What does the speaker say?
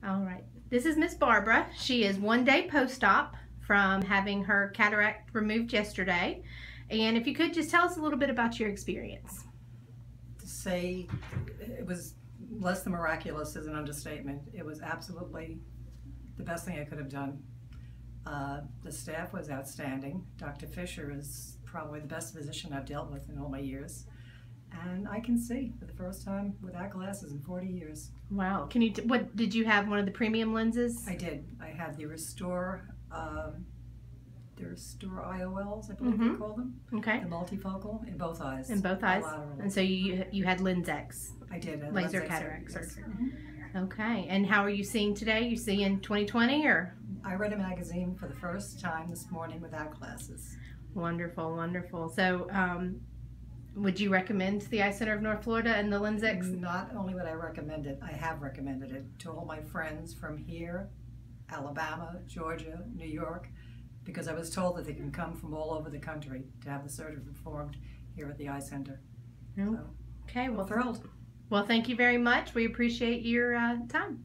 All right. This is Miss Barbara. She is one day post-op from having her cataract removed yesterday. And if you could just tell us a little bit about your experience. To say it was less than miraculous is an understatement. It was absolutely the best thing I could have done. The staff was outstanding. Dr. Fisher is probably the best physician I've dealt with in all my years. And I can see for the first time without glasses in 40 years. Wow. Can you, what, did you have one of the premium lenses? I did. I had the Restore IOLs, I believe they call them. Okay. The multifocal in both eyes. In both eyes? Bilateral. And so you had LensX? I did. Laser cataract surgery. Yes. Okay. And how are you seeing today? You see in 2020 or? I read a magazine for the first time this morning without glasses. Wonderful, wonderful. So, would you recommend the Eye Center of North Florida and the LensX? Not only would I recommend it, I have recommended it to all my friends from here, Alabama, Georgia, New York, because I was told that they can come from all over the country to have the surgery performed here at the Eye Center. Okay, well, thrilled. Well, thank you very much. We appreciate your time.